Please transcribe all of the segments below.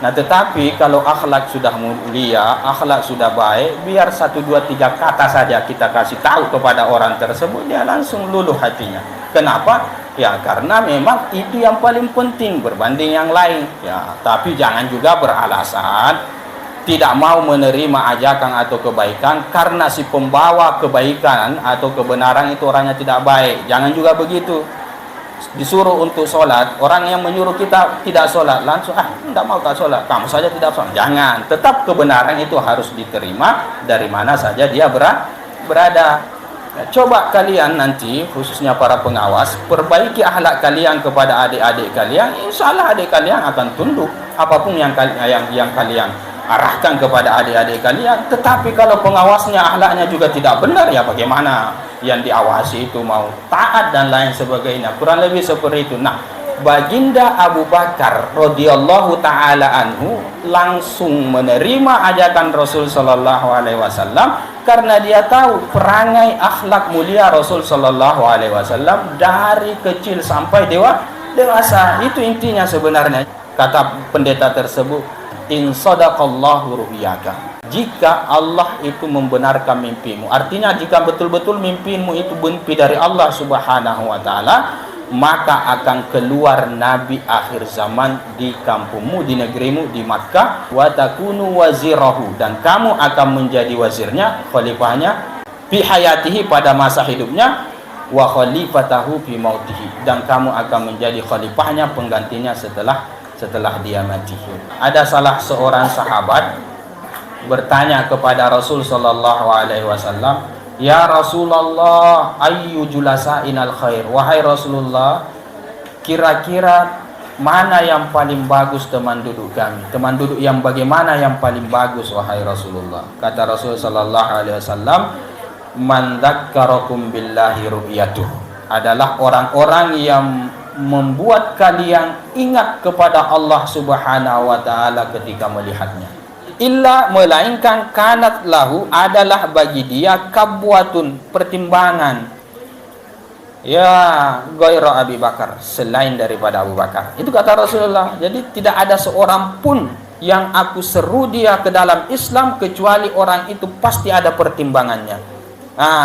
Nah, tetapi kalau akhlak sudah mulia, akhlak sudah baik, biar 1, 2, 3 kata saja kita kasih tahu kepada orang tersebut, dia langsung luluh hatinya. Kenapa? Ya, karena memang itu yang paling penting berbanding yang lain. Ya, tapi jangan juga beralasan tidak mau menerima ajakan atau kebaikan karena si pembawa kebaikan atau kebenaran itu orangnya tidak baik. Jangan juga begitu. Disuruh untuk sholat, orang yang menyuruh kita tidak sholat langsung tidak mau tak sholat, kamu saja tidak sholat. Jangan, tetap kebenaran itu harus diterima dari mana saja dia berada. Coba kalian nanti, khususnya para pengawas, perbaiki akhlak kalian kepada adik-adik kalian, insya Allah adik kalian akan tunduk apapun yang kalian arahkan kepada adik-adik kalian. Tetapi kalau pengawasnya akhlaknya juga tidak benar, ya bagaimana yang diawasi itu mau taat dan lain sebagainya. Kurang lebih seperti itu. Nah, Baginda Abu Bakar radhiyallahu taala anhu langsung menerima ajakan Rasul sallallahu alaihi wasallam karena dia tahu perangai akhlak mulia Rasul sallallahu alaihi wasallam dari kecil sampai dewasa. Itu intinya sebenarnya. Kata pendeta tersebut, in sadaqallahu ru'yaka, jika Allah itu membenarkan mimpimu, artinya jika betul-betul mimpimu itu mimpi dari Allah subhanahu wa ta'ala, maka akan keluar Nabi akhir zaman di kampungmu, di negerimu, di Makkah, wa takunu wazirahu, dan kamu akan menjadi wazirnya, khalifahnya, fi hayatihi, pada masa hidupnya, wa khalifatahu fi mautihi, dan kamu akan menjadi khalifahnya, penggantinya setelah dia mati. Ada salah seorang sahabat bertanya kepada Rasul sallallahu alaihi wasallam, "Ya Rasulullah, ayyu julasa'inal khair?" Wahai Rasulullah, kira-kira mana yang paling bagus teman duduk kami? Teman duduk yang bagaimana yang paling bagus wahai Rasulullah? Kata Rasul sallallahu alaihi wasallam, "Man dzakkarakum billahi ru'yatuh." Adalah orang-orang yang membuat kalian ingat kepada Allah subhanahu wa ta'ala ketika melihatnya. Illa, melainkan, kanat lahu, adalah bagi dia, kabwatun, pertimbangan, ya ghaira Abi Bakar, selain daripada Abu Bakar. Itu kata Rasulullah. Jadi tidak ada seorang pun yang aku seru dia ke dalam Islam kecuali orang itu pasti ada pertimbangannya.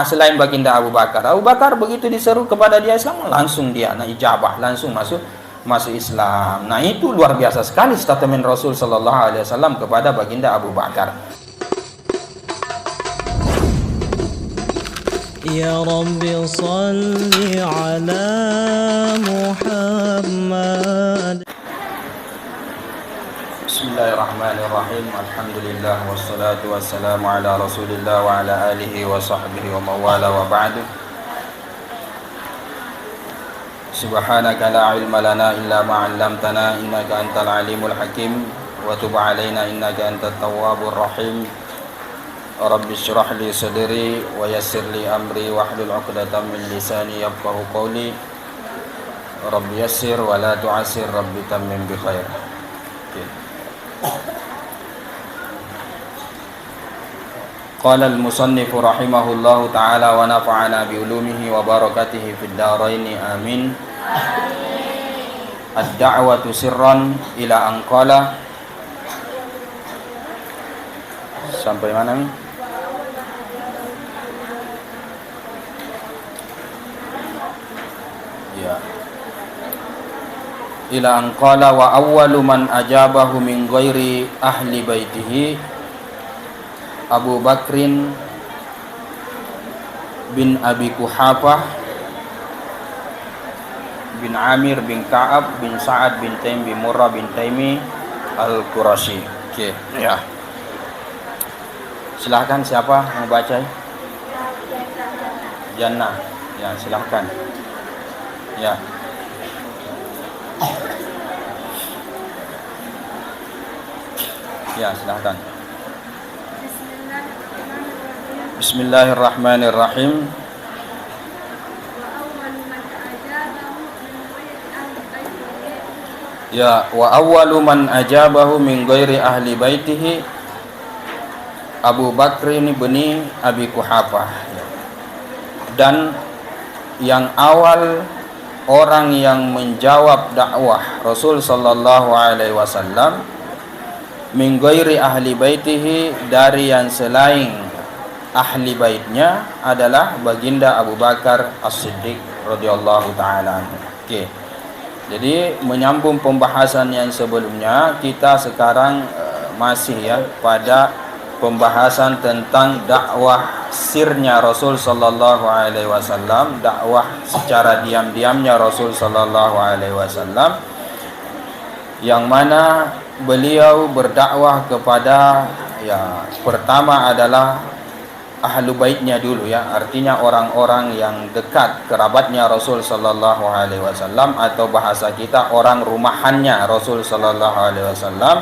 Selain baginda Abu Bakar. Abu Bakar begitu diseru kepada dia Islam, langsung dia ijabah, langsung masuk Islam. Nah, itu luar biasa sekali statement Rasul sallallahu alaihi wasallam kepada baginda Abu Bakar. Ya Rabbi salli ala Muhammad. Bismillahirrahmanirrahim. Alhamdulillah wassalatu wassalamu ala Rasulillah wa ala alihi wa sahbihi wa mawala wa ba'du. Subhanaka la ilma lana illa ma 'allamtana innaka antal alimul hakim wa tub 'alaina innaka antat tawwabur rahim. Rabbi shrah li sadri wa yassir li amri wahlul 'uqdatam min lisani yafqahu qawli. Rabbi yassir wa la tu'assir, Rabbi tammim bi khair. Qala al-musannif rahimahullahu ta'ala wa nafa'ana bi ulumihi wa barakatihi fid dharain, amin. Ad-da'watu sirran ila an qala, sampai mana? Ya. Ila an qala wa awwalu man ajabahu min ghairi ahli baitihi Abu Bakrin bin Abi Kuhafah bin Amir bin Ka'ab bin Sa'ad bin Taim bin Murrah bin Taimi Al-Qurashi. Oke, ya. Silahkan, siapa mau baca? Jannah. Ya, silahkan. Ya. Ya, silahkan. Bismillahirrahmanirrahim. Ya, wa awwalu man ajabahu min ghairi ahli baitihi Abu Bakr bin Abi Kuhafah. Dan yang awal orang yang menjawab dakwah Rasul sallallahu alaihi wasallam min ghairi ahli baitihi, dari yang selain ahli baitnya adalah baginda Abu Bakar As-Siddiq radhiyallahu taala anhu. Okey. Jadi menyambung pembahasan yang sebelumnya, kita sekarang masih ya pada pembahasan tentang dakwah sirnya Rasul sallallahu alaihi wasallam, dakwah secara diam-diamnya Rasul sallallahu alaihi wasallam, yang mana beliau berdakwah kepada, ya, pertama adalah ahlu baitnya dulu, ya, artinya orang-orang yang dekat kerabatnya Rasul sallallahu alaihi wasallam, atau bahasa kita orang rumahannya Rasul sallallahu alaihi wasallam.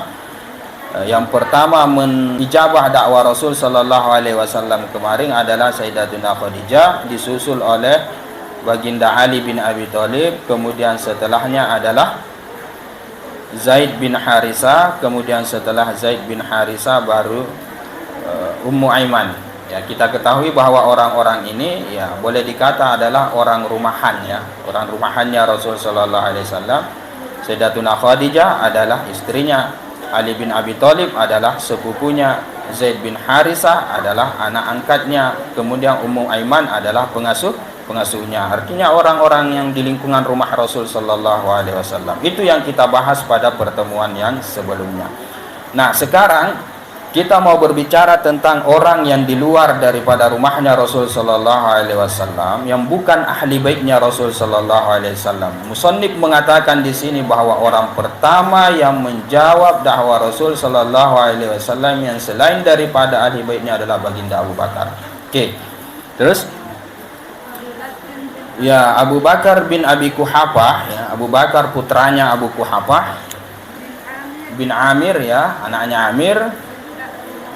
Yang pertama menijabah dakwah Rasul sallallahu alaihi wasallam kemarin adalah Sayyidatuna Khadijah, disusul oleh baginda Ali bin Abi Thalib, kemudian setelahnya adalah Zaid bin Harisa, kemudian setelah Zaid bin Harisa baru Ummu Aiman. Ya, kita ketahui bahwa orang-orang ini, ya, boleh dikata adalah orang rumahan, ya, orang rumahannya Rasul sallallahu alaihi wasallam. Sayyidatuna Khadijah adalah istrinya, Ali bin Abi Thalib adalah sepupunya, Zaid bin Harisa adalah anak angkatnya, kemudian Ummu Aiman adalah pengasuhnya. Artinya orang-orang yang di lingkungan rumah Rasul sallallahu alaihi wasallam. Itu yang kita bahas pada pertemuan yang sebelumnya. Nah, sekarang kita mau berbicara tentang orang yang di luar daripada rumahnya Rasul sallallahu alaihi wasallam, yang bukan ahli baitnya Rasul sallallahu alaihi wasallam. Musannif mengatakan di sini bahwa orang pertama yang menjawab dakwah Rasul sallallahu alaihi wasallam yang selain daripada ahli baitnya adalah baginda Abu Bakar. Oke. Terus, ya, Abu Bakar bin Abi Quhafah, ya, Abu Bakar putranya Abu Quhafah bin Amir, ya, anaknya Amir,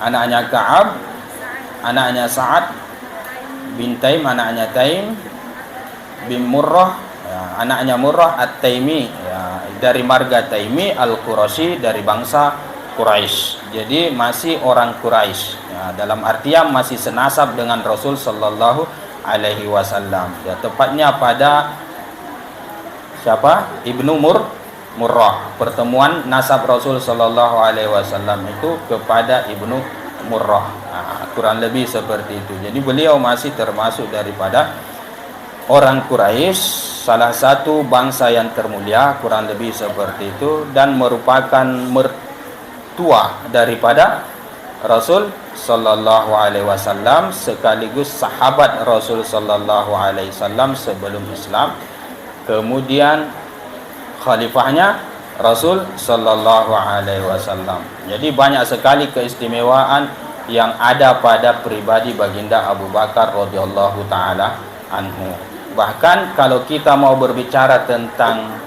anaknya Ka'ab, anaknya Sa'ad bin Taim, anaknya Taim bin Murrah, ya, anaknya Murrah At-Taimi, ya, dari marga Taimi, Al-Quraisy, dari bangsa Quraisy. Jadi masih orang Quraisy, ya, dalam artian masih senasab dengan Rasul sallallahu alaihi wasallam. Ya, tepatnya pada siapa? Ibnu Murrah. Pertemuan nasab Rasul sallallahu alaihi wasallam itu kepada Ibnu Murrah. Nah, kurang lebih seperti itu. Jadi beliau masih termasuk daripada orang Quraisy, salah satu bangsa yang termulia, kurang lebih seperti itu, dan merupakan mertua daripada Rasul sallallahu alaihi wasallam, sekaligus sahabat Rasul sallallahu alaihi wasallam sebelum Islam. Kemudian khalifahnya Rasul sallallahu alaihi wasallam. Jadi banyak sekali keistimewaan yang ada pada pribadi baginda Abu Bakar radhiyallahu taala anhu. Bahkan kalau kita mau berbicara tentang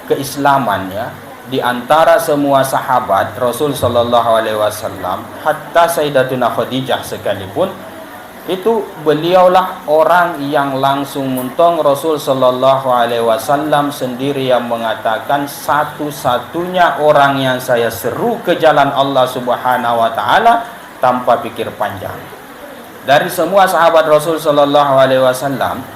keislaman, ya, di antara semua sahabat Rasul sallallahu alaihi wasallam, hatta Sayyidatuna Khadijah sekalipun, itu beliaulah orang yang langsung muntong Rasul sallallahu alaihi wasallam sendiri yang mengatakan, satu-satunya orang yang saya seru ke jalan Allah Subhanahu wa taala tanpa pikir panjang. Dari semua sahabat Rasul sallallahu alaihi wasallam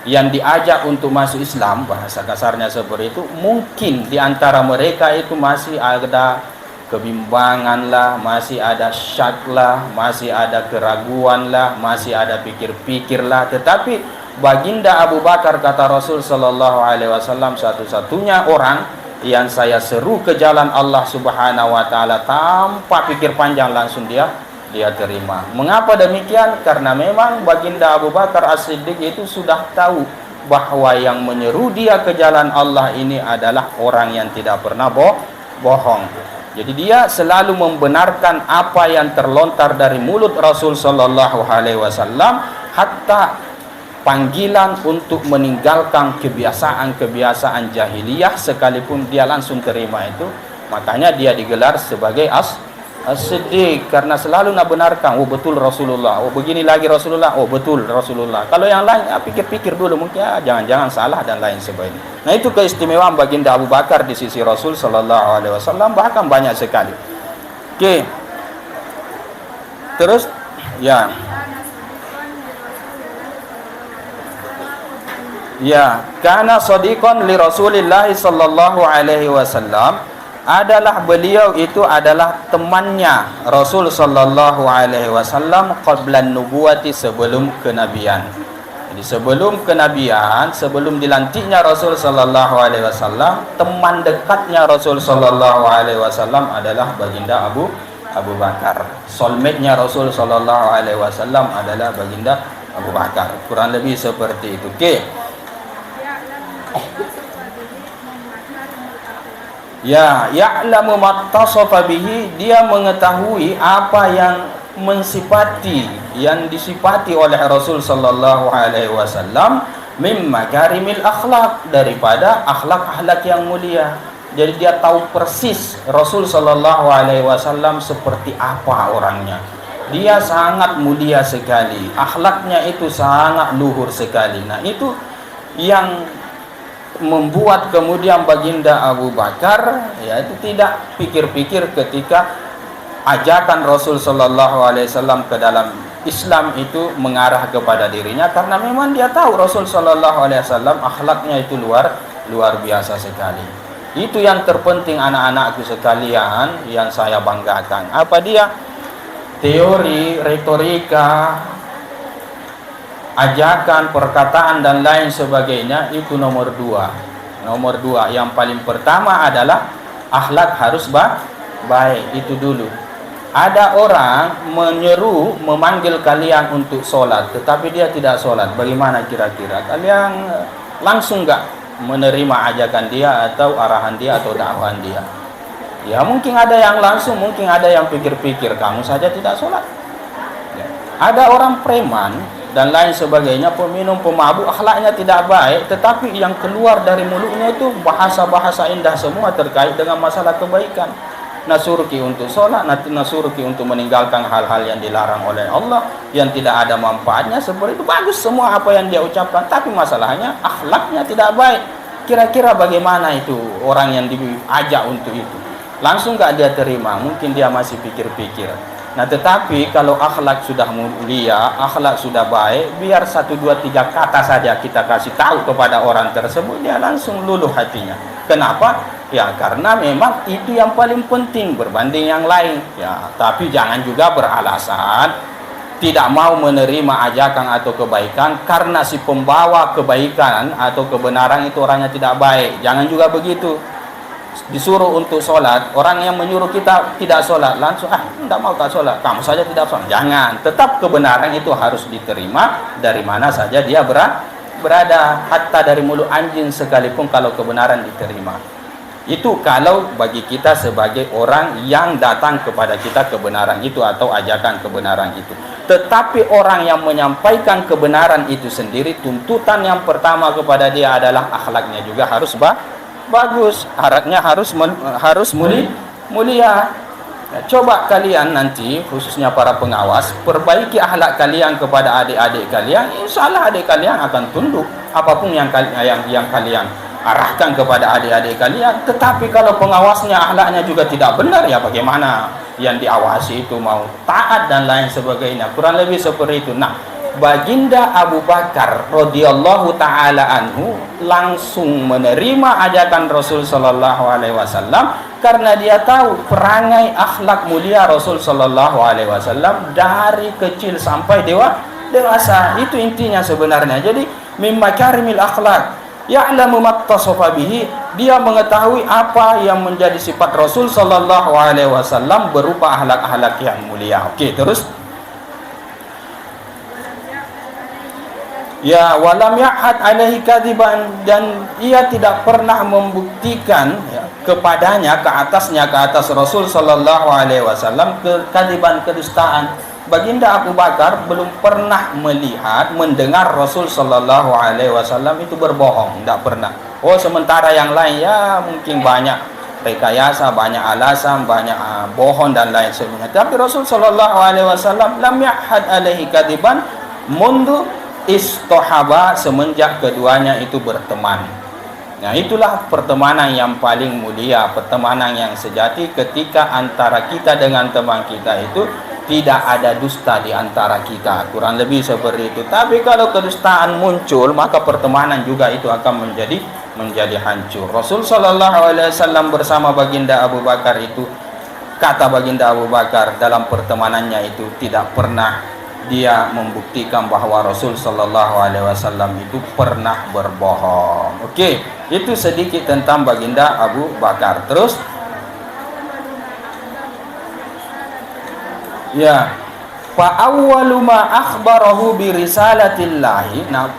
yang diajak untuk masuk Islam, bahasa kasarnya seperti itu, mungkin di antara mereka itu masih ada kebimbangan lah, masih ada syak lah, masih ada keraguan lah, masih ada pikir-pikir lah. Tetapi baginda Abu Bakar, kata Rasul sallallahu alaihi wasallam, satu-satunya orang yang saya seru ke jalan Allah Subhanahu wa taala tanpa pikir panjang, langsung dia terima. Mengapa demikian? Karena memang baginda Abu Bakar As-Siddiq itu sudah tahu bahwa yang menyeru dia ke jalan Allah ini adalah orang yang tidak pernah bohong. Jadi dia selalu membenarkan apa yang terlontar dari mulut Rasul sallallahu alaihi wasallam, hatta panggilan untuk meninggalkan kebiasaan-kebiasaan jahiliyah sekalipun dia langsung terima itu. Makanya dia digelar sebagai As-Siddiq, karena selalu nak benarkan, oh betul Rasulullah, oh begini lagi Rasulullah, oh betul Rasulullah. Kalau yang lain pikir-pikir dulu, mungkin jangan-jangan salah dan lain sebagainya. Nah, itu keistimewaan baginda Abu Bakar di sisi Rasul sallallahu alaihi wasallam, bahkan banyak sekali. Oke. Terus ya. Ya, kana shadiqan li Rasulillah sallallahu alaihi wasallam, adalah beliau itu adalah temannya Rasul sallallahu alaihi wasallam qablan nubuwati, sebelum kenabian. Jadi sebelum kenabian, sebelum dilantiknya Rasul sallallahu alaihi wasallam, teman dekatnya Rasul sallallahu alaihi wasallam adalah baginda Abu Bakar. Soulmate-nya Rasul sallallahu alaihi wasallam adalah baginda Abu Bakar. Kurang lebih seperti itu. Okey. Ya, ya'lamu mattasafa bihi, dia mengetahui apa yang mensifati, yang disifati oleh Rasul sallallahu alaihi wasallam min makarimil akhlak, daripada akhlak-akhlak yang mulia. Jadi dia tahu persis Rasul sallallahu alaihi wasallam seperti apa orangnya. Dia sangat mulia sekali, akhlaknya itu sangat luhur sekali. Nah, itu yang membuat kemudian baginda Abu Bakar yaitu tidak pikir-pikir ketika ajakan Rasul sallallahu alaihi wasallam ke dalam Islam itu mengarah kepada dirinya, karena memang dia tahu Rasul sallallahu alaihi wasallam akhlaknya itu luar biasa sekali. Itu yang terpenting anak-anakku sekalian, yang saya banggakan. Apa dia? Teori, retorika, ajakan, perkataan dan lain sebagainya itu nomor dua. Nomor dua, yang paling pertama adalah akhlak harus baik, itu dulu. Ada orang menyeru, memanggil kalian untuk sholat, tetapi dia tidak sholat. Bagaimana kira-kira? Kalian langsung nggak menerima ajakan dia atau arahan dia atau dakwahan dia? Ya mungkin ada yang langsung, mungkin ada yang pikir-pikir, kamu saja tidak sholat. Ya. Ada orang preman dan lain sebagainya, peminum, pemabuk, akhlaknya tidak baik, tetapi yang keluar dari mulutnya itu bahasa-bahasa indah semua terkait dengan masalah kebaikan. Nasuruki untuk sholat, nasuruki untuk meninggalkan hal-hal yang dilarang oleh Allah, yang tidak ada manfaatnya, seperti itu. Bagus semua apa yang dia ucapkan, tapi masalahnya akhlaknya tidak baik. Kira-kira bagaimana itu orang yang diajak untuk itu? Langsung gak dia terima? Mungkin dia masih pikir-pikir. Nah, tetapi kalau akhlak sudah mulia, akhlak sudah baik, biar 1, 2, 3 kata saja kita kasih tahu kepada orang tersebut, dia langsung luluh hatinya. Kenapa? Ya karena memang itu yang paling penting berbanding yang lain. Ya, tapi jangan juga beralasan tidak mau menerima ajakan atau kebaikan karena si pembawa kebaikan atau kebenaran itu orangnya tidak baik. Jangan juga begitu. Disuruh untuk sholat, orang yang menyuruh kita tidak sholat, langsung tidak mau tak sholat, kamu saja tidak sholat. Jangan, tetap kebenaran itu harus diterima dari mana saja dia berada, hatta dari mulut anjing sekalipun kalau kebenaran diterima. Itu kalau bagi kita sebagai orang yang datang kepada kita kebenaran itu atau ajakan kebenaran itu. Tetapi orang yang menyampaikan kebenaran itu sendiri, tuntutan yang pertama kepada dia adalah akhlaknya juga harus bagus, harapnya harus mulia. Nah, coba kalian nanti khususnya para pengawas perbaiki akhlak kalian kepada adik-adik kalian, insya Allah adik kalian akan tunduk apapun yang kalian arahkan kepada adik-adik kalian. Tetapi kalau pengawasnya akhlaknya juga tidak benar, ya bagaimana yang diawasi itu mau taat dan lain sebagainya. Kurang lebih seperti itu. Nah, baginda Abu Bakar radhiyallahu taala anhu langsung menerima ajakan Rasul sallallahu alaihi wasallam karena dia tahu perangai akhlak mulia Rasul sallallahu alaihi wasallam dari kecil sampai dewasa. Itu intinya sebenarnya. Jadi mim makarimil akhlak, ya'lamu mattasafa bihi, dia mengetahui apa yang menjadi sifat Rasul sallallahu alaihi wasallam berupa akhlak-akhlak yang mulia. Okey, terus ya walam ya'had alaihi kadiban, dan ia tidak pernah membuktikan kepadanya, ke atas Rasul sallallahu alaihi wasallam kadiban, kedustaan. Baginda Abu Bakar belum pernah melihat, mendengar Rasul sallallahu alaihi wasallam itu berbohong, tidak pernah. Oh, sementara yang lain ya mungkin banyak rekayasa, banyak alasan, banyak bohong dan lain sebagainya. Tapi Rasul sallallahu alaihi wasallam lam ya'had alaihi kadiban mundu istahaba, semenjak keduanya itu berteman. Nah, itulah pertemanan yang paling mulia, pertemanan yang sejati ketika antara kita dengan teman kita itu tidak ada dusta di antara kita, kurang lebih seperti itu. Tapi kalau kedustaan muncul, maka pertemanan juga itu akan menjadi hancur. Rasul sallallahu alaihi wasallam bersama baginda Abu Bakar itu, kata baginda Abu Bakar dalam pertemanannya itu tidak pernah dia membuktikan bahwa Rasul sallallahu alaihi wasallam itu pernah berbohong. Oke, itu sedikit tentang baginda Abu Bakar. Terus ya, fa awwalu ma akhbarahu bi risalatillahi. Nah,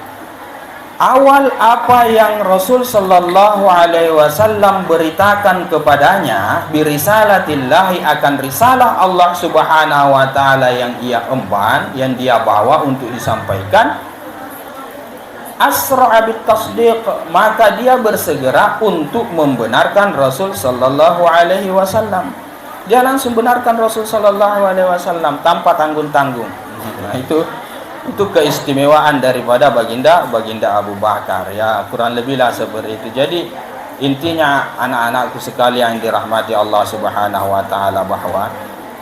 awal apa yang Rasul sallallahu alaihi wasallam beritakan kepadanya bi risalatillahi, akan risalah Allah Subhanahu wa taala yang ia emban, yang dia bawa untuk disampaikan, asra'a bit tasdiq, maka dia bersegera untuk membenarkan Rasul sallallahu alaihi wasallam. Dia langsung benarkan Rasul sallallahu alaihi wasallam tanpa tanggung-tanggung. Nah, itu keistimewaan daripada baginda Abu Bakar, ya, kurang lebih lah seperti itu. Jadi intinya anak-anakku sekalian yang dirahmati Allah Subhanahu wa taala, bahwa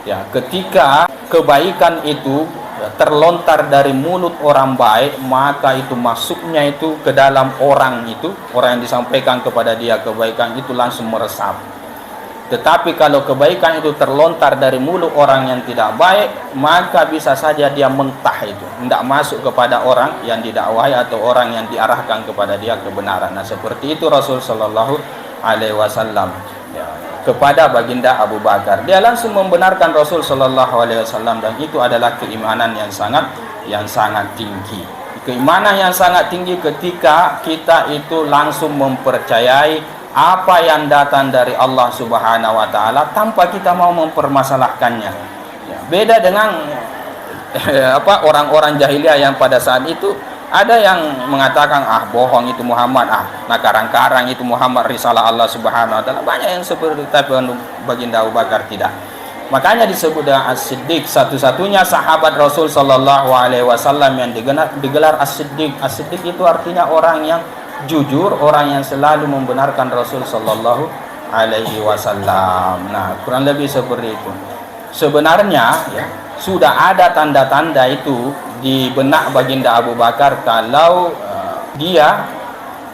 ya ketika kebaikan itu terlontar dari mulut orang baik, maka itu masuknya itu ke dalam orang itu, orang yang disampaikan kepada dia kebaikan itu langsung meresap. Tetapi kalau kebaikan itu terlontar dari mulut orang yang tidak baik, maka bisa saja dia mentah, itu tidak masuk kepada orang yang didakwahi atau orang yang diarahkan kepada dia kebenaran. Nah, seperti itu Rasul sallallahu alaihi wasallam, ya, kepada baginda Abu Bakar. Dia langsung membenarkan Rasul sallallahu alaihi wasallam, dan itu adalah keimanan yang sangat tinggi. Keimanan yang sangat tinggi ketika kita itu langsung mempercayai apa yang datang dari Allah Subhanahu wa taala tanpa kita mau mempermasalahkannya. Ya, beda dengan orang-orang jahiliyah yang pada saat itu ada yang mengatakan bohong itu Muhammad, karang-karang itu Muhammad, risalah Allah Subhanahu wa taala. Banyak yang seperti itu, tapi baginda Abu Bakar tidak. Makanya disebut dengan As-Siddiq, satu-satunya sahabat Rasul sallallahu alaihi wasallam yang digelar As-Siddiq. As-Siddiq itu artinya orang yang jujur, orang yang selalu membenarkan Rasul sallallahu alaihi wasallam. Nah, kurang lebih seperti itu. Sebenarnya ya, sudah ada tanda-tanda itu di benak baginda Abu Bakar kalau dia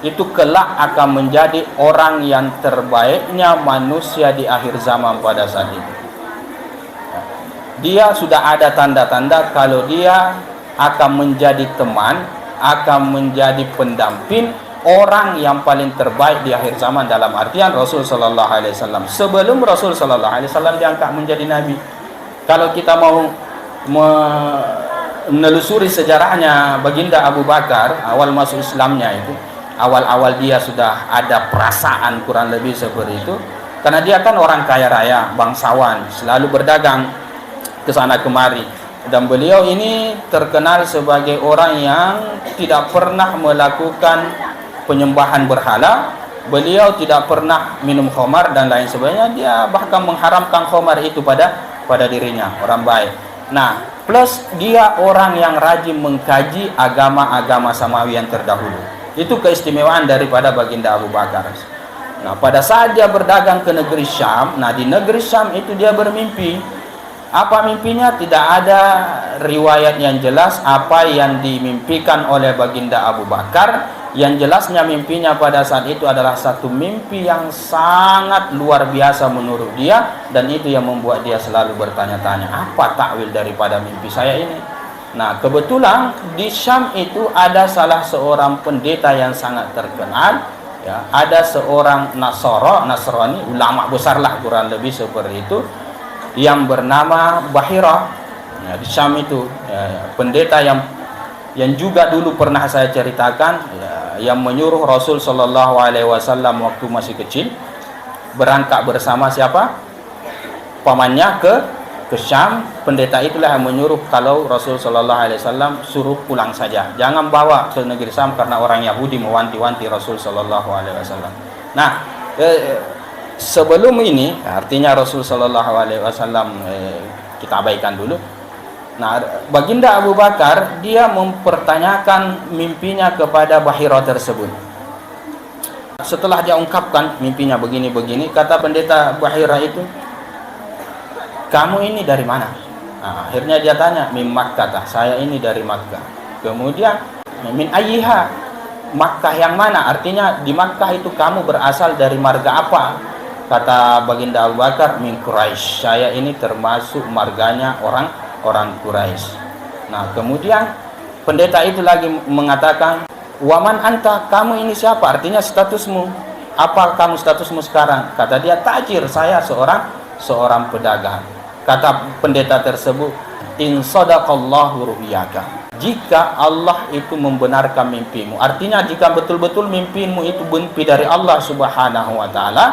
itu kelak akan menjadi orang yang terbaiknya manusia di akhir zaman pada saat itu. Dia sudah ada tanda-tanda kalau dia akan menjadi teman, akan menjadi pendamping orang yang paling terbaik di akhir zaman, dalam artian Rasul sallallahu alaihi wasallam. Sebelum Rasul sallallahu alaihi wasallam diangkat menjadi nabi, kalau kita mau menelusuri sejarahnya baginda Abu Bakar, awal masuk Islamnya itu, awal-awal dia sudah ada perasaan kurang lebih seperti itu, karena dia kan orang kaya raya, bangsawan, selalu berdagang ke sana kemari. Dan beliau ini terkenal sebagai orang yang tidak pernah melakukan penyembahan berhala. Beliau tidak pernah minum khamar dan lain sebagainya. Dia bahkan mengharamkan khamar itu pada dirinya, orang baik. Nah, plus dia orang yang rajin mengkaji agama-agama samawi yang terdahulu. Itu keistimewaan daripada baginda Abu Bakar. Nah, pada saat dia berdagang ke negeri Syam, nah di negeri Syam itu dia bermimpi. Apa mimpinya? Tidak ada riwayat yang jelas apa yang dimimpikan oleh baginda Abu Bakar. Yang jelasnya mimpinya pada saat itu adalah satu mimpi yang sangat luar biasa menurut dia, dan itu yang membuat dia selalu bertanya-tanya, apa takwil daripada mimpi saya ini? Nah, kebetulan di Syam itu ada salah seorang pendeta yang sangat terkenal, ya, ada seorang Nasrani, ulama besar lah kurang lebih seperti itu, yang bernama Bahira, ya, di Syam itu, ya, pendeta yang juga dulu pernah saya ceritakan, ya, yang menyuruh Rasul sallallahu alaihi wasallam waktu masih kecil berangkat bersama siapa? Pamannya ke Syam. Pendeta itulah yang menyuruh kalau Rasul sallallahu alaihi wasallam suruh pulang saja, jangan bawa ke negeri Syam, karena orang Yahudi mewanti-wanti Rasul sallallahu alaihi wasallam. Nah, sebelum ini, artinya Rasul sallallahu alaihi wasallam kita abaikan dulu. Nah, baginda Abu Bakar dia mempertanyakan mimpinya kepada Bahira tersebut. Setelah dia ungkapkan mimpinya begini-begini, kata pendeta Bahira itu, kamu ini dari mana? Nah, akhirnya dia tanya, min Makkah, saya ini dari Makkah. Kemudian min ayyiha, Makkah yang mana? Artinya di Makkah itu kamu berasal dari marga apa? Kata baginda Abu Bakar, min Quraisy, saya ini termasuk marganya orang Quraisy. Nah, kemudian pendeta itu lagi mengatakan, waman anta, kamu ini siapa? Artinya statusmu, apa kamu statusmu sekarang? Kata dia, tajir, saya seorang pedagang. Kata pendeta tersebut, in sadaqallahu ru'yaka, jika Allah itu membenarkan mimpimu, artinya jika betul-betul mimpimu itu mimpi dari Allah subhanahu wa ta'ala,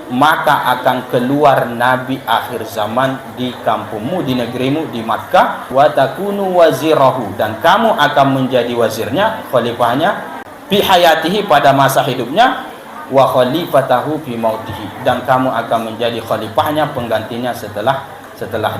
maka akan keluar Nabi akhir zaman di kampungmu, di negerimu, di Makkah, wa takunu wazirahu, dan kamu akan menjadi wazirnya, khalifahnya, fi hayatihi, pada masa hidupnya, wa khalifatahu fi mautihi, dan kamu akan menjadi khalifahnya, penggantinya setelah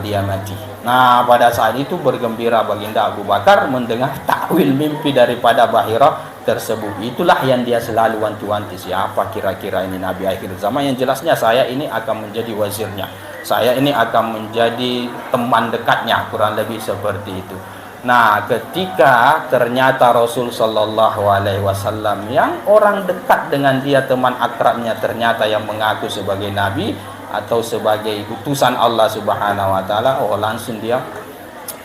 dia mati. Nah, pada saat itu bergembira baginda Abu Bakar mendengar takwil mimpi daripada Bahira tersebut. Itulah yang dia selalu wanti-wanti, siapa kira-kira ini Nabi akhir zaman. Yang jelasnya saya ini akan menjadi wazirnya, saya ini akan menjadi teman dekatnya, kurang lebih seperti itu. Nah, ketika ternyata Rasul Shallallahu Alaihi Wasallam yang orang dekat dengan dia, teman akrabnya, ternyata yang mengaku sebagai Nabi atau sebagai utusan Allah Subhanahu Wa Taala, oh langsung dia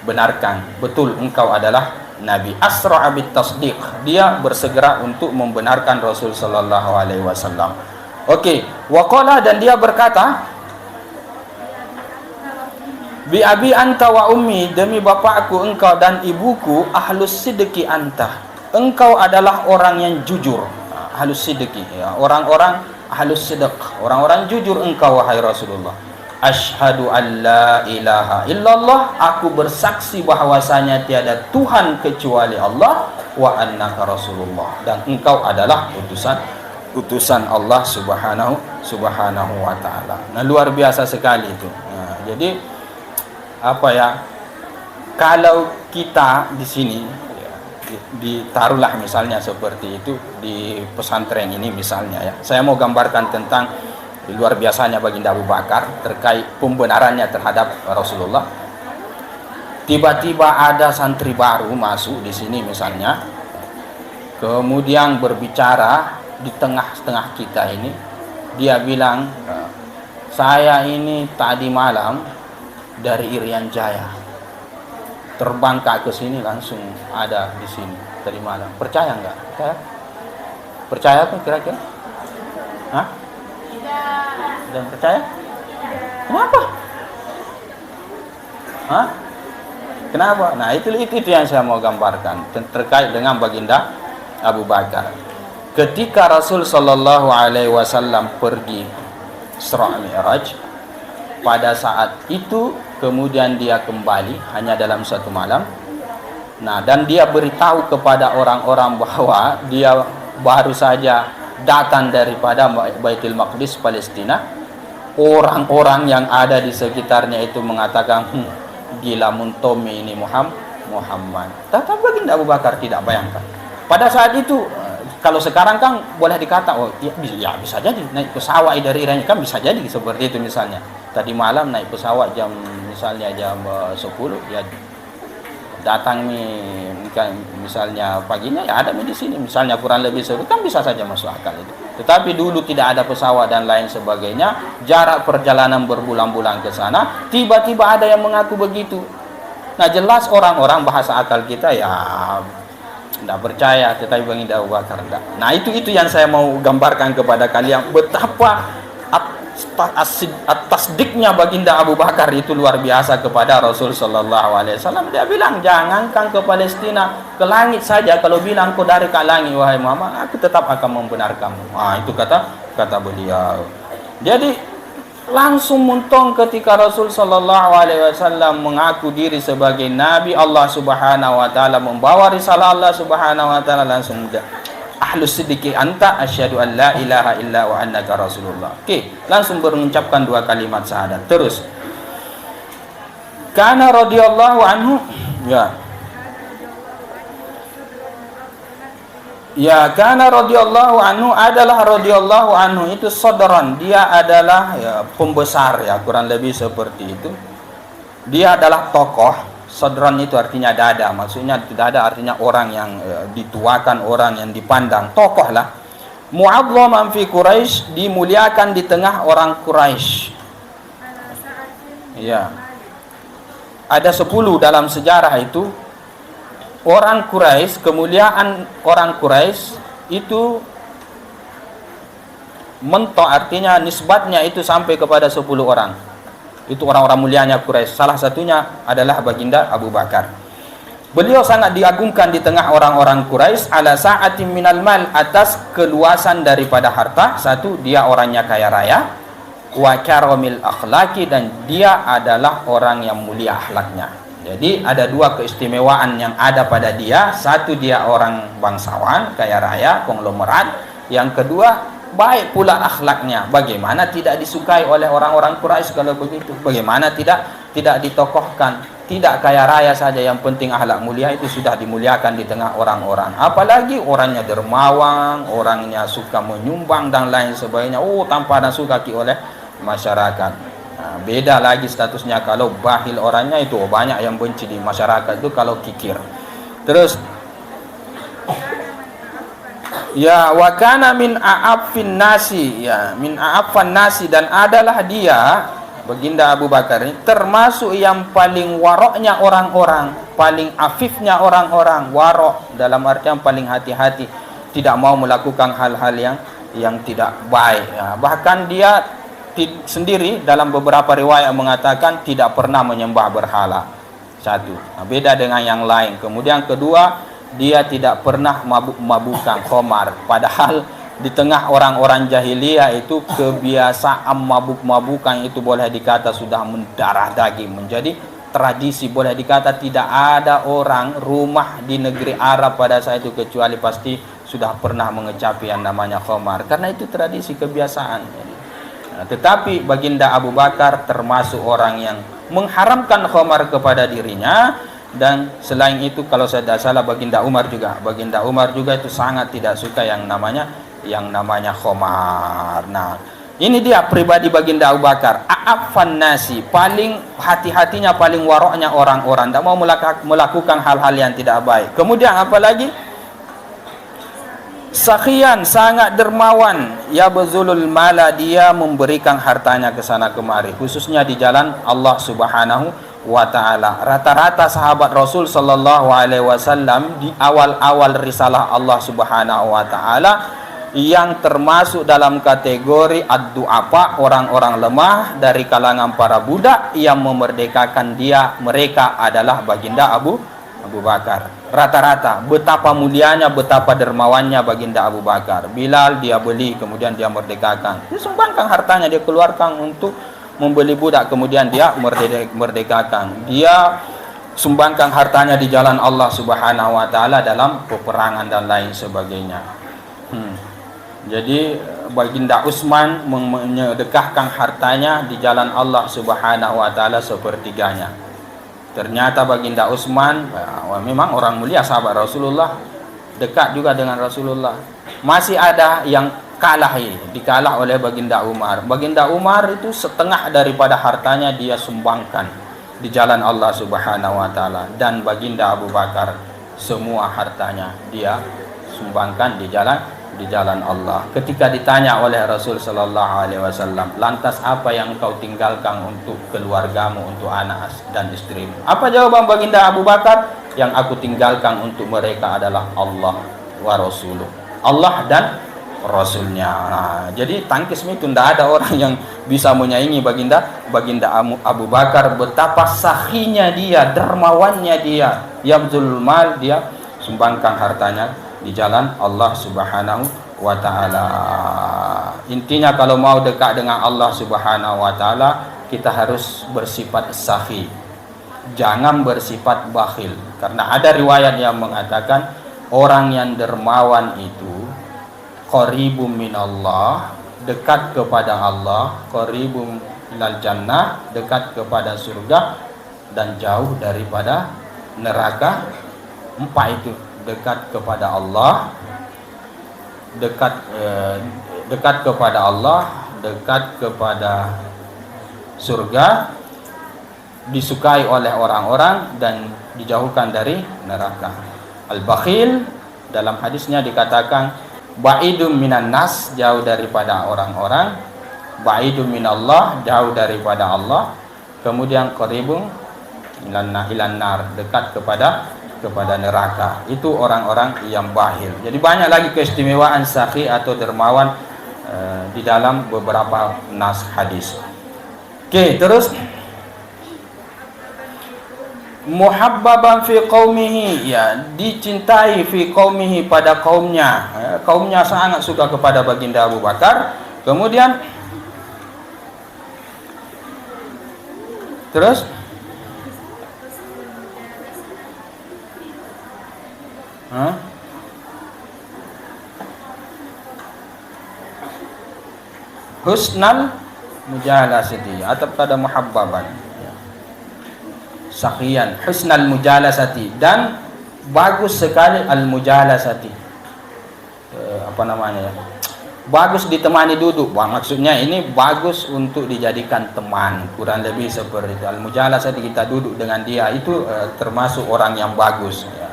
benarkan, betul engkau adalah Nabi. Asra' bit tasdiq, dia bersegera untuk membenarkan Rasul Shallallahu Alaihi Wasallam. Oke, waqala, dan dia berkata, bi abi anta wa ummi, demi bapakku engkau dan ibuku, ahlus sidqi anta, engkau adalah orang yang jujur. Ahlus sidqi, ya, orang-orang ahlus sidq, orang-orang jujur engkau wahai Rasulullah. Asyhadu an la ilaha illallah, aku bersaksi bahwasanya tiada Tuhan kecuali Allah, wa annaka Rasulullah, dan engkau adalah utusan Allah subhanahu wa ta'ala. Nah, luar biasa sekali itu. Nah, jadi apa ya, kalau kita di sini ya, ditaruhlah misalnya seperti itu di pesantren ini misalnya ya, saya mau gambarkan tentang luar biasanya baginda Abu Bakar terkait pembenarannya terhadap Rasulullah. Tiba-tiba ada santri baru masuk di sini misalnya, kemudian berbicara di tengah-tengah kita ini, dia bilang, saya ini tadi malam dari Irian Jaya terbang ke sini, langsung ada di sini tadi malam. Percaya nggak? Percaya tuh kira-kira? Hah? Dan percaya? Kenapa? Hah? Kenapa? Nah, itu yang saya mau gambarkan terkait dengan baginda Abu Bakar. Ketika Rasul Shallallahu Alaihi Wasallam pergi Isra Mi'raj, pada saat itu kemudian dia kembali hanya dalam satu malam. Nah, dan dia beritahu kepada orang-orang bahwa dia baru saja datang daripada Baitul Maqdis Palestina. Orang-orang yang ada di sekitarnya itu mengatakan, gila muntomi ini Muhammad. Tetapi baginda Abu Bakar tidak bayangkan. Pada saat itu, kalau sekarang kan boleh dikata, oh ya bisa jadi naik pesawat dari Iran, kan bisa jadi seperti itu misalnya. Tadi malam naik pesawat jam 10 ya datang nih, misalnya paginya ya ada di sini misalnya, kurang lebih seperti, kan bisa saja masuk akal itu. Tetapi dulu tidak ada pesawat dan lain sebagainya, jarak perjalanan berbulan-bulan ke sana, tiba-tiba ada yang mengaku begitu. Nah, jelas orang-orang bahasa akal kita ya tidak percaya, tetapi baginda Abu Bakar tidak. Nah, itu yang saya mau gambarkan kepada kalian, betapa tasdiknya baginda Abu Bakar itu luar biasa kepada Rasul Sallallahu Alaihi Wasallam. Dia bilang, jangankan ke Palestina, ke langit saja, kalau bilang kau dari ke langit wahai Muhammad, aku tetap akan membenarkanmu. Nah, itu kata beliau. Jadi langsung muntong ketika Rasul Sallallahu Alaihi Wasallam mengaku diri sebagai Nabi Allah Subhanahu Wa Taala, membawa risalah Allah Subhanahu Wa Taala, langsung ahlus sidqi anta asyhadu an la ilaha illa wa annaka rasulullah. Oke, langsung berucapkan 2 kalimat syahadat. Terus, kana radhiyallahu anhu, kana radhiyallahu anhu adalah radhiyallahu anhu itu sadran, dia adalah ya pembesar ya, kurang lebih seperti itu. Dia adalah tokoh. Sodron itu artinya dada, maksudnya dada artinya orang yang dituakan, orang yang dipandang, tokoh lah. Mu'azzaman fi Quraisy, dimuliakan di tengah orang Quraisy. Ya. Ada 10 dalam sejarah itu orang Quraisy, kemuliaan orang Quraisy itu mentok, artinya nisbatnya itu sampai kepada 10 orang. Itu orang-orang mulianya Quraisy. Salah satunya adalah baginda Abu Bakar. Beliau sangat diagungkan di tengah orang-orang Quraisy ala sa'atin minal mal, atas keluasan daripada harta. Satu, dia orangnya kaya raya. Wa karamil akhlaki, dan dia adalah orang yang mulia akhlaknya. Jadi ada 2 keistimewaan yang ada pada dia. Satu, dia orang bangsawan, kaya raya, konglomerat. Yang kedua, baik pula akhlaknya. Bagaimana tidak disukai oleh orang-orang Quraisy kalau begitu? Bagaimana tidak ditokohkan? Tidak kaya raya saja, yang penting akhlak mulia itu sudah dimuliakan di tengah orang-orang. Apalagi orangnya dermawan, orangnya suka menyumbang dan lain sebagainya. Tanpa ada suka oleh masyarakat. Nah, beda lagi statusnya kalau bakhil orangnya, itu banyak yang benci di masyarakat itu kalau kikir. Terus ya, wa kana min a'affin nasi, ya, min a'affan nasi, dan adalah dia baginda Abu Bakar ini termasuk yang paling waroknya orang-orang, paling afifnya orang-orang. Warok dalam artian paling hati-hati, tidak mau melakukan hal-hal yang tidak baik, ya. Bahkan dia sendiri dalam beberapa riwayat mengatakan tidak pernah menyembah berhala. Satu, beda dengan yang lain. Kemudian kedua, dia tidak pernah mabuk-mabukan khamar, padahal di tengah orang-orang jahiliyah itu kebiasaan mabuk-mabukan itu boleh dikata sudah mendarah daging, menjadi tradisi. Boleh dikata tidak ada orang rumah di negeri Arab pada saat itu kecuali pasti sudah pernah mengecapi yang namanya khamar, karena itu tradisi, kebiasaan. Nah, tetapi baginda Abu Bakar termasuk orang yang mengharamkan khamar kepada dirinya. Dan selain itu kalau saya tidak salah baginda Umar juga itu sangat tidak suka yang namanya khamar. Nah, ini dia pribadi baginda Abu Bakar, a'affan nasi, paling hati-hatinya, paling waroknya orang-orang, tidak mau melakukan hal-hal yang tidak baik. Kemudian apalagi sakhian, sangat dermawan, ya bazulul mala, dia memberikan hartanya ke sana kemari, khususnya di jalan Allah Subhanahu wa ta'ala. Rata-rata sahabat Rasul sallallahu alaihi wasallam di awal-awal risalah Allah Subhanahu wa ta'ala yang termasuk dalam kategori ad-du'afa, orang-orang lemah dari kalangan para budak, yang memerdekakan mereka adalah baginda Abu Bakar. Rata-rata betapa mulianya, betapa dermawannya baginda Abu Bakar. Bilal dia beli, kemudian dia merdekakan, dia sumbangkan hartanya, dia keluarkan untuk membeli budak, kemudian dia merdekakan. Dia sumbangkan hartanya di jalan Allah Subhanahu wa ta'ala dalam peperangan dan lain sebagainya. Jadi baginda Utsman menyedekahkan hartanya di jalan Allah Subhanahu wa ta'ala sepertiganya. Ternyata baginda Utsman memang orang mulia, sahabat Rasulullah, dekat juga dengan Rasulullah. Masih ada yang dikalah oleh baginda Umar. Baginda Umar itu setengah daripada hartanya dia sumbangkan di jalan Allah Subhanahu wa ta'ala, dan baginda Abu Bakar semua hartanya dia sumbangkan di jalan Allah. Ketika ditanya oleh Rasul sallallahu alaihi wasallam, lantas apa yang kau tinggalkan untuk keluargamu, untuk anak dan istrimu? Apa jawaban baginda Abu Bakar? Yang aku tinggalkan untuk mereka adalah Allah wa Rasuluh, Allah dan Rasulnya. Nah, jadi tangkis itu tidak ada orang yang bisa menyaingi baginda Abu Bakar. Betapa sahinya dia, dermawannya dia, yabzul mal, dia sumbangkan hartanya di jalan Allah Subhanahu wa ta'ala. Intinya kalau mau dekat dengan Allah Subhanahu wa ta'ala, kita harus bersifat sahi, jangan bersifat bakhil. Karena ada riwayat yang mengatakan orang yang dermawan itu qaribum minallah, dekat kepada Allah, qaribum minal jannah, dekat kepada surga, dan jauh daripada neraka. Empat itu, dekat kepada Allah, dekat kepada Allah, dekat kepada surga, disukai oleh orang-orang dan dijauhkan dari neraka. Al-bakhil dalam hadisnya dikatakan ba'idum minan nas, jauh daripada orang-orang, ba'idum minallah, jauh daripada Allah, kemudian qaribun ilan nar, dekat kepada neraka. Itu orang-orang yang bakhil. Jadi banyak lagi keistimewaan sakhi atau dermawan di dalam beberapa nas hadis. Oke, terus muhabbaban fi qaumihi, ya, dicintai fi qaumihi, pada kaumnya. Kaumnya sangat suka kepada baginda Abu Bakar. Kemudian terus husnal mujalasati, atau pada muhabbaban, sakhiyan husnal mujalasati, dan bagus sekali al mujalasati, apa namanya ya, bagus ditemani duduk. Maksudnya ini bagus untuk dijadikan teman, kurang lebih seperti itu. Al mujalasati, kita duduk dengan dia, itu termasuk orang yang bagus ya.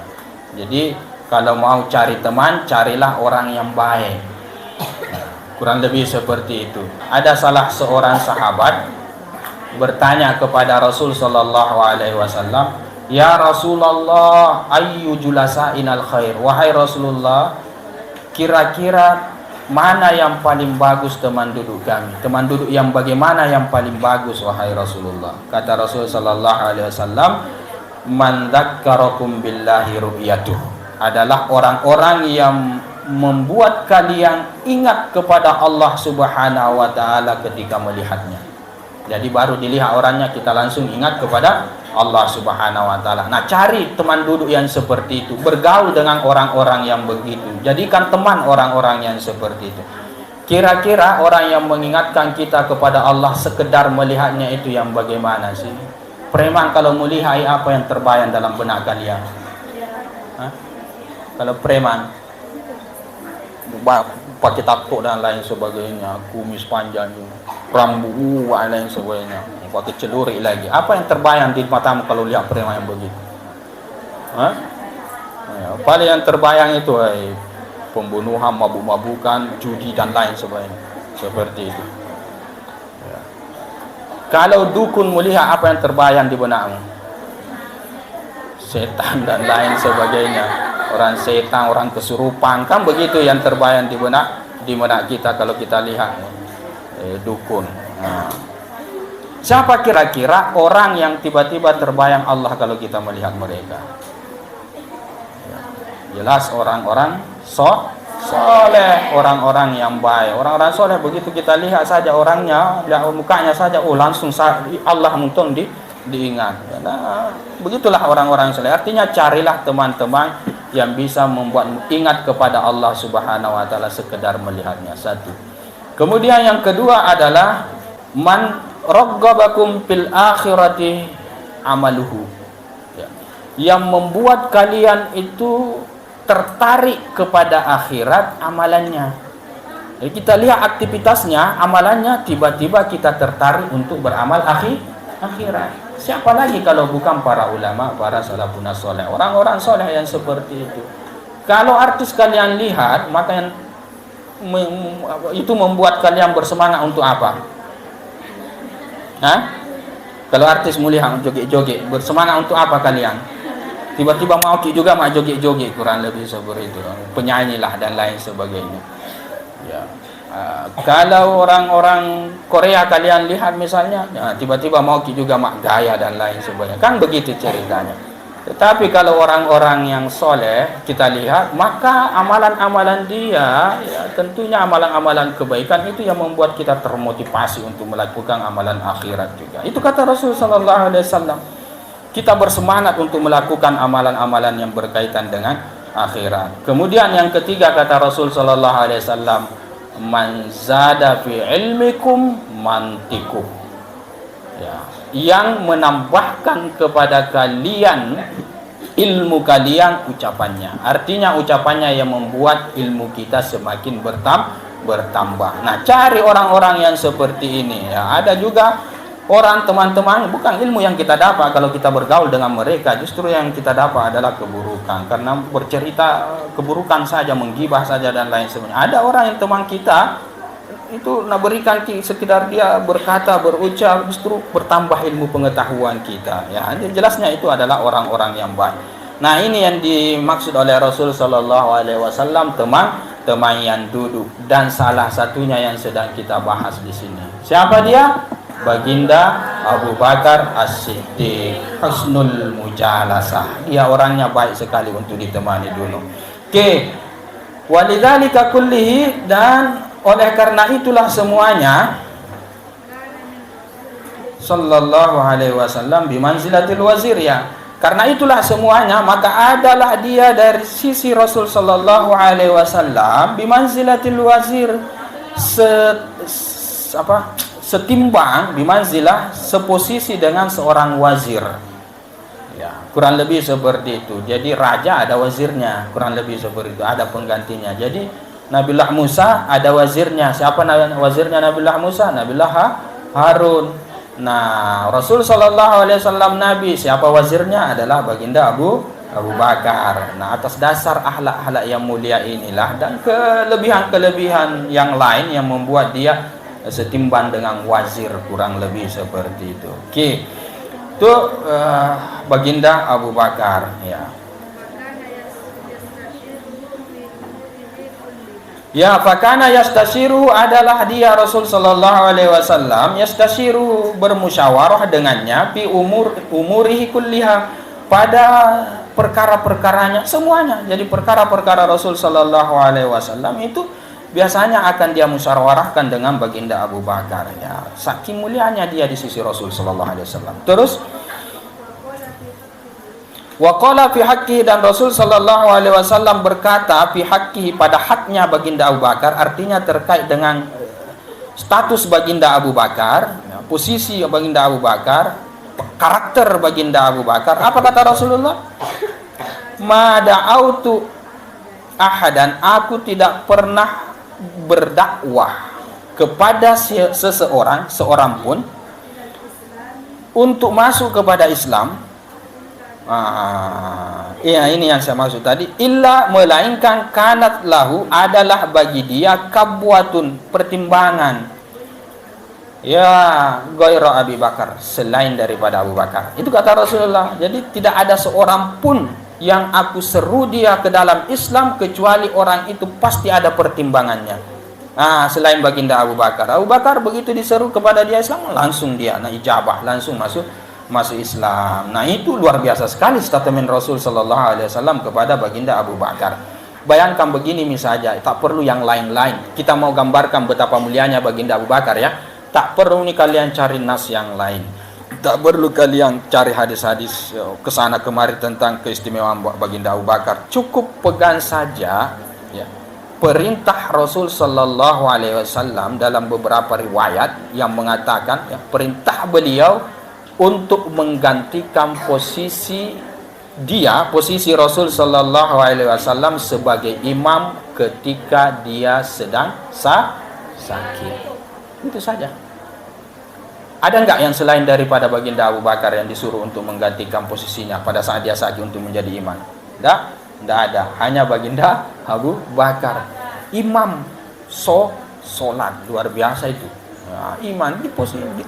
Jadi kalau mau cari teman, carilah orang yang baik, kurang lebih seperti itu. Ada salah seorang sahabat bertanya kepada Rasul sallallahu alaihi wasallam, "Ya Rasulullah, ayyu julasa'inal khair?" Wahai Rasulullah, kira-kira mana yang paling bagus teman duduk kami? Teman duduk yang bagaimana yang paling bagus wahai Rasulullah? Kata Rasul sallallahu alaihi wasallam, "Man dzakkarakum billahi ru'yatuh." Adalah orang-orang yang membuat kalian ingat kepada Allah Subhanahu wa taala ketika melihatnya. Jadi baru dilihat orangnya, kita langsung ingat kepada Allah Subhanahu wa taala. Nah, cari teman duduk yang seperti itu, bergaul dengan orang-orang yang begitu. Jadikan teman orang-orang yang seperti itu. Kira-kira orang yang mengingatkan kita kepada Allah sekedar melihatnya itu yang bagaimana sih? Preman kalau melihat apa yang terbayang dalam benak kalian? Hah? Kalau preman pakai tato dan lain sebagainya, kumis panjang, rambut dan lain sebagainya, pakai celurit lagi, apa yang terbayang di matamu kalau lihat preman yang begitu? Paling yang terbayang itu pembunuhan, mabuk-mabukan, judi dan lain sebagainya, seperti itu ya. Kalau dukun melihat, apa yang terbayang di benakmu? Setan dan lain sebagainya, orang setan, orang kesurupan, kan begitu yang terbayang di benak kita kalau kita lihat dukun. Nah, siapa kira-kira orang yang tiba-tiba terbayang Allah kalau kita melihat mereka? Ya, jelas orang-orang soleh, orang-orang yang baik, orang-orang soleh. Begitu kita lihat saja orangnya, lihat mukanya saja, langsung Allah untung diingat. Nah, begitulah orang-orang soleh. Artinya carilah teman-teman yang bisa membuatmu ingat kepada Allah Subhanahu wa taala sekedar melihatnya. Satu. Kemudian yang kedua adalah man raggabakum fil akhirati amaluhu. Ya. Yang membuat kalian itu tertarik kepada akhirat amalannya. Jadi kita lihat aktivitasnya, amalannya, tiba-tiba kita tertarik untuk beramal akhirat. Siapa lagi kalau bukan para ulama, para salafun saleh, orang-orang soleh yang seperti itu. Kalau artis kalian lihat, maka yang itu membuat kalian bersemangat untuk apa? Kalau artis melihat joget-joget, bersemangat untuk apa kalian? Tiba-tiba mau juga mau joget-joget, kurang lebih seperti itu. Penyanyi lah dan lain sebagainya. Ya. Kalau orang-orang Korea kalian lihat misalnya, tiba-tiba mau juga mak gaya dan lain sebagainya, kan begitu ceritanya. Tetapi kalau orang-orang yang soleh kita lihat, maka amalan-amalan dia, ya, tentunya amalan-amalan kebaikan itu yang membuat kita termotivasi untuk melakukan amalan akhirat juga. Itu kata Rasul sallallahu alaihi wasallam. Kita bersemangat untuk melakukan amalan-amalan yang berkaitan dengan akhirat. Kemudian yang ketiga kata Rasul sallallahu alaihi wasallam, man zada fi ilmikum mantiku, ya, yang menambahkan kepada kalian ilmu kalian ucapannya. Artinya ucapannya yang membuat ilmu kita semakin bertambah. Nah, cari orang-orang yang seperti ini ya. Ada juga Orang teman-teman, bukan ilmu yang kita dapat kalau kita bergaul dengan mereka, justru yang kita dapat adalah keburukan. Karena bercerita keburukan saja, menggibah saja dan lain sebagainya. Ada orang yang teman kita itu nak berikan sekedar dia berkata, berucap, justru bertambah ilmu pengetahuan kita. Ya, jelasnya itu adalah orang-orang yang baik. Nah, ini yang dimaksud oleh Rasul Sallallahu Alaihi Wasallam, teman yang duduk, dan salah satunya yang sedang kita bahas di sini. Siapa dia? Baginda Abu Bakar As-Siddiq, husnul mujalasah. Dia orangnya baik sekali untuk ditemani dulu. Oke. Walidzalika kullihi, dan oleh karena itulah semuanya sallallahu alaihi wasallam bimanzilatil wazir, ya. Karena itulah semuanya, maka adalah dia dari sisi Rasul sallallahu alaihi wasallam bimanzilatil wazir, setimbang, bimanzilah, seposisi dengan seorang wazir. Ya, kurang lebih seperti itu. Jadi raja ada wazirnya, kurang lebih seperti itu, ada penggantinya. Jadi Nabiullah Musa ada wazirnya. Siapa wazirnya Nabiullah Musa? Nabiullah Harun. Nah, Rasul sallallahu alaihi wasallam Nabi, siapa wazirnya? Adalah Baginda Abu Bakar. Nah, atas dasar akhlak-akhlak yang mulia inilah dan kelebihan-kelebihan yang lain yang membuat dia setimbang dengan wazir, kurang lebih seperti itu. Oke. Itu Baginda Abu Bakar, ya. Ya, fakana yastashiru, adalah dia Rasul sallallahu alaihi wasallam yastashiru, bermusyawarah dengannya fi umurihi kulliha, pada perkara-perkaranya semuanya. Jadi perkara-perkara Rasul sallallahu alaihi wasallam itu biasanya akan dia musyawarahkan dengan Baginda Abu Bakar, ya. Saking mulianya dia di sisi Rasul sallallahu alaihi wasallam. Terus wa qala fi haqqihi, dan Rasul sallallahu alaihi wasallam berkata fi haqqihi, pada haknya Baginda Abu Bakar, artinya terkait dengan status Baginda Abu Bakar, ya, posisi Baginda Abu Bakar, karakter Baginda Abu Bakar. Apa kata Rasulullah? Ma da'autu ahadan, aku tidak pernah berdakwah kepada seorang pun untuk masuk kepada Islam. Ya, ini yang saya maksud tadi. Illa, melainkan kanat lahu, adalah bagi dia kabwatun, pertimbangan, ya, ghaira Abi Bakar, selain daripada Abu Bakar. Itu kata Rasulullah. Jadi tidak ada seorang pun yang aku seru dia ke dalam Islam kecuali orang itu pasti ada pertimbangannya. Selain Baginda Abu Bakar. Abu Bakar begitu diseru kepada dia Islam, langsung dia ijabah, langsung masuk Islam. Nah, itu luar biasa sekali statement Rasul sallallahu alaihi wasallam kepada Baginda Abu Bakar. Bayangkan begini misalnya, tak perlu yang lain-lain. Kita mau gambarkan betapa mulianya Baginda Abu Bakar, ya. Tak perlu nih kalian cari nas yang lain. Tak perlu kalian cari hadis-hadis kesana kemari tentang keistimewaan Baginda Abu Bakar. Cukup pegang saja, ya, perintah Rasul sallallahu alaihi wasallam dalam beberapa riwayat yang mengatakan, ya, perintah beliau untuk menggantikan posisi Rasul sallallahu alaihi wasallam sebagai imam ketika dia sedang sakit. Itu saja. Ada enggak yang selain daripada Baginda Abu Bakar yang disuruh untuk menggantikan posisinya pada saat dia sakit untuk menjadi imam? Tidak ada. Hanya Baginda Abu Bakar. Imam solat, luar biasa itu. Iman di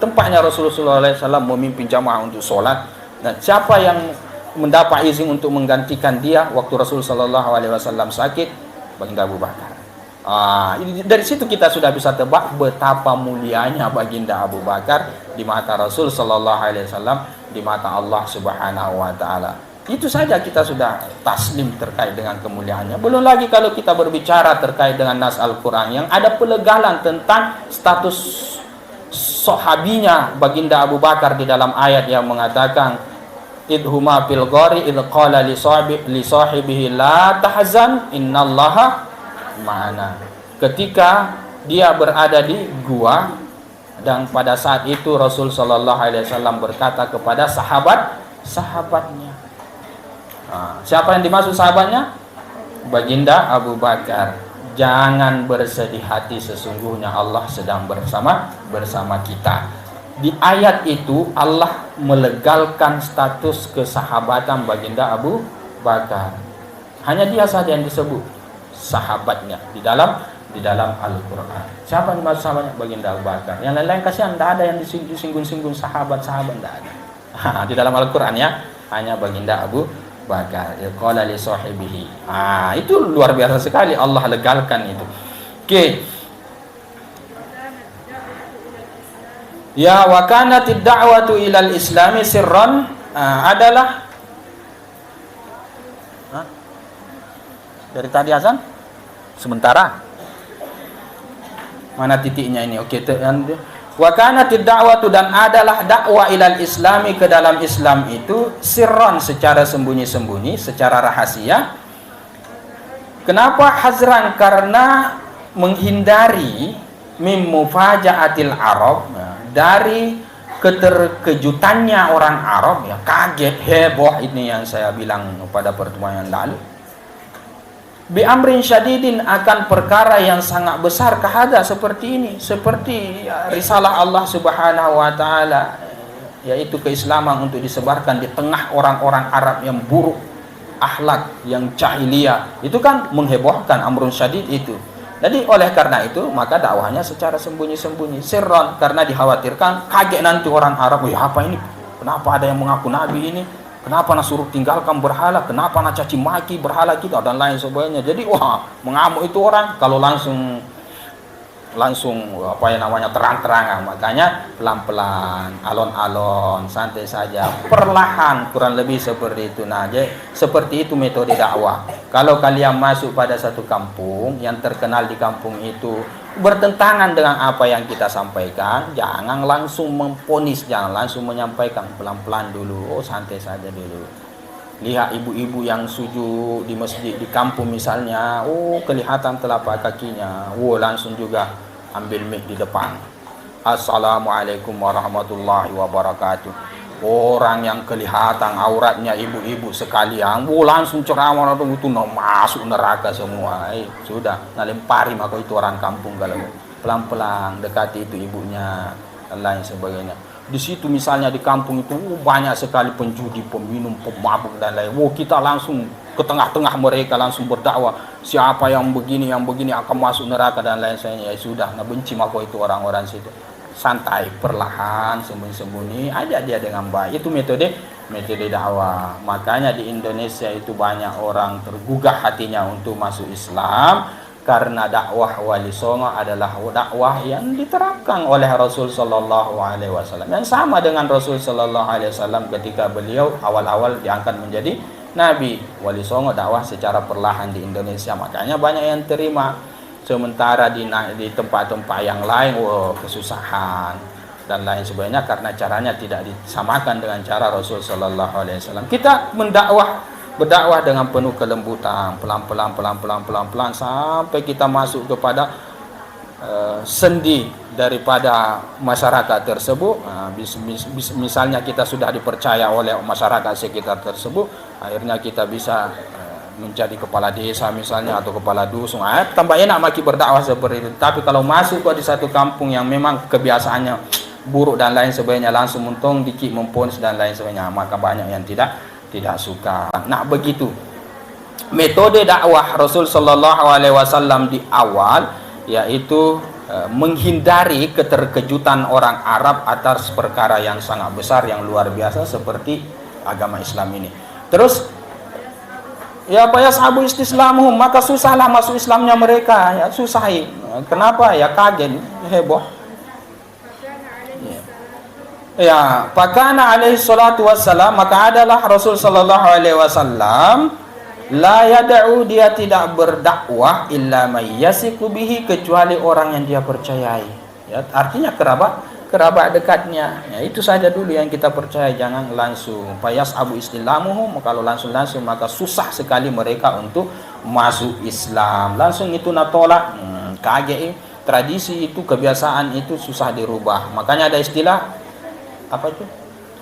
tempatnya Rasulullah SAW memimpin jamaah untuk sholat. Dan siapa yang mendapat izin untuk menggantikan dia waktu Rasulullah SAW sakit? Baginda Abu Bakar. Dari situ kita sudah bisa tebak betapa mulianya Baginda Abu Bakar di mata Rasul SAW, di mata Allah Subhanahu wa Ta'ala. Itu saja kita sudah taslim terkait dengan kemuliaannya. Belum lagi kalau kita berbicara terkait dengan nas Al-Quran yang ada pelegalan tentang status sahabinya Baginda Abu Bakar di dalam ayat yang mengatakan idhuma fil ghari idh qala li sahibihi la tahzan innallaha ma'ana. Ketika dia berada di gua, dan pada saat itu Rasul sallallahu alaihi wasallam berkata kepada sahabatnya. Siapa yang dimaksud sahabatnya? Baginda Abu Bakar. Jangan bersedih hati, sesungguhnya Allah sedang bersama kita. Di ayat itu Allah melegalkan status kesahabatan baginda Abu Bakar. Hanya dia saja yang disebut sahabatnya di dalam Al-Quran. Siapa yang dimaksud sahabatnya? Baginda Abu Bakar. Yang lain-lain kasihan, tidak ada yang disinggung-singgung sahabat-sahabat, tidak ada. Di dalam Al-Quran ya, hanya baginda Abu Bakar. Qala li sahibihi. Itu luar biasa sekali, Allah legalkan itu. Oke. Ya, wa kanatid da'watu ilal islami sirran adalah dari tadi azan sementara mana titiknya ini? Oke, wa kanatid da'watu, dan adalah dakwah ilal islami, ke dalam Islam itu sirran, secara sembunyi-sembunyi, secara rahasia. Kenapa hazran? Karena menghindari mim mufaja'atil Arab, dari keterkejutannya orang Arab, ya, kaget, heboh, ini yang saya bilang pada pertemuan yang lalu. Bi amrin syadidin, akan perkara yang sangat besar, kahada, seperti ini, seperti risalah Allah Subhanahu wa taala, yaitu keislaman untuk disebarkan di tengah orang-orang Arab yang buruk akhlak, yang jahiliyah. Itu kan menghebohkan, amrun syadid itu. Jadi oleh karena itu maka dakwahnya secara sembunyi-sembunyi, sirron, karena dikhawatirkan kaget nanti orang Arab, ya apa ini? Kenapa ada yang mengaku nabi ini? Kenapa nak suruh tinggalkan berhala? Kenapa nak caci maki berhala kita dan lain sebagainya? Jadi mengamuk itu orang kalau langsung apa yang namanya terang-terangan. Makanya pelan-pelan, alon-alon, santai saja, perlahan, kurang lebih seperti itu. Nah, jadi seperti itu metode dakwah. Kalau kalian masuk pada satu kampung yang terkenal di kampung itu bertentangan dengan apa yang kita sampaikan, jangan langsung memponis, jangan langsung menyampaikan, pelan-pelan dulu. Santai saja dulu. Lihat ibu-ibu yang sujud di masjid di kampung misalnya, kelihatan telapak kakinya, langsung juga ambil mic di depan. Assalamualaikum warahmatullahi wabarakatuh. Orang yang kelihatan auratnya ibu-ibu sekalian, langsung ceramah itu masuk neraka semua. Sudah, lempari maka itu orang kampung. Kalau pelan-pelan dekati itu ibunya dan lain sebagainya. Di situ misalnya di kampung itu banyak sekali penjudi, peminum, pemabuk dan lain. Kita langsung ke tengah-tengah mereka, langsung berdakwah. Siapa yang begini akan masuk neraka dan lain sebagainya. Ya sudah, benci maka itu orang-orang situ. Santai, perlahan, sembunyi-sembunyi, ajak dia dengan baik. Itu metode dakwah. Makanya di Indonesia itu banyak orang tergugah hatinya untuk masuk Islam, karena dakwah Wali Songo adalah dakwah yang diterapkan oleh Rasul Sallallahu Alaihi Wasallam, yang sama dengan Rasul Sallallahu Alaihi Wasallam ketika beliau awal-awal diangkat menjadi Nabi. Wali Songo dakwah secara perlahan di Indonesia, makanya banyak yang terima. Sementara di tempat-tempat yang lain, kesusahan dan lain sebagainya, karena caranya tidak disamakan dengan cara Rasul Sallallahu Alaihi Wasallam. Kita berdakwah dengan penuh kelembutan, pelan-pelan sampai kita masuk kepada sendi daripada masyarakat tersebut. Misalnya kita sudah dipercaya oleh masyarakat sekitar tersebut, akhirnya kita bisa menjadi kepala desa misalnya atau kepala dusun. Tambah enak maki berdakwah seperti itu. Tapi kalau masuk di satu kampung yang memang kebiasaannya buruk dan lain sebagainya, langsung muntung dikit, memponis dan lain sebagainya, maka banyak yang tidak suka. Nah, begitu metode dakwah Rasul Sallallahu Alaihi Wasallam di awal, yaitu menghindari keterkejutan orang Arab atas perkara yang sangat besar, yang luar biasa seperti agama Islam ini. Terus ya sahabu istislamuhum, maka susahlah masuk Islamnya mereka, ya susahi. Kenapa? Ya kaget, heboh. Ya, pakana alaihi salatu wassalam, maka adalah Rasul Sallallahu Alaihi Wasallam la yad'u, dia tidak berdakwah illa may yasiqu bihi, kecuali orang yang dia percayai. Ya, artinya kerabat dekatnya. Ya, itu saja dulu yang kita percaya, jangan langsung. Payas abu istilamuhum, kalau langsung maka susah sekali mereka untuk masuk Islam. Langsung itu natolak, kaget. Tradisi itu, kebiasaan itu susah dirubah. Makanya ada istilah apa itu?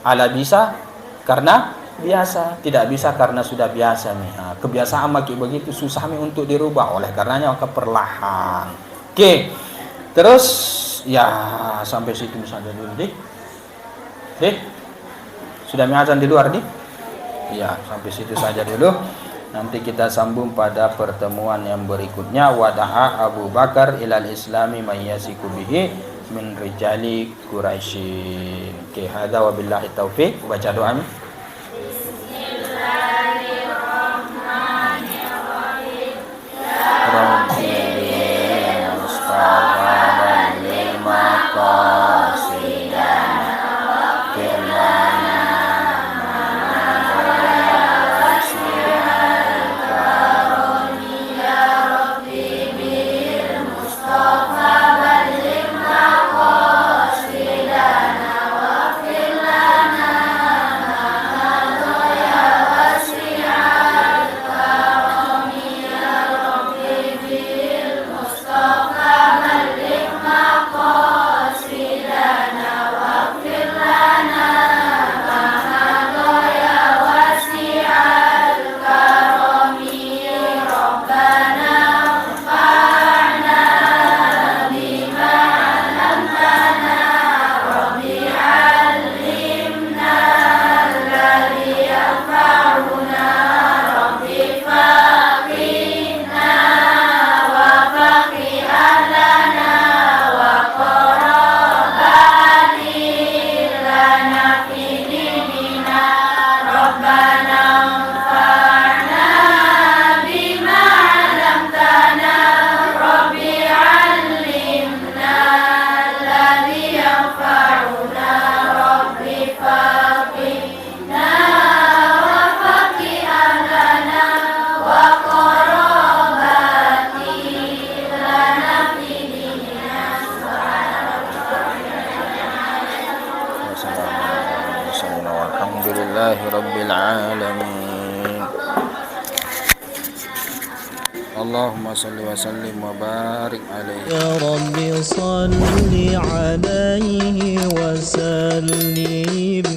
Ala bisa karena biasa, tidak bisa karena sudah biasa nih. Kebiasaan maki begitu susah nih untuk dirubah. Oleh karenanya maka perlahan. Oke. Terus ya sampai situ misalnya dulu deh. Deh, sudah azan di luar nih? Ya, sampai situ saja dulu. Nanti kita sambung pada pertemuan yang berikutnya. Wada'a Abu Bakar ilal islami mayyasiku bihi min rijali Quraisyin. Oke, hadza wabillahi taufik. Baca doa. Rabbil alamin. Allahumma salli wa sallim wa barik alaihi. Ya Rabbi salli alaihi wa sallim.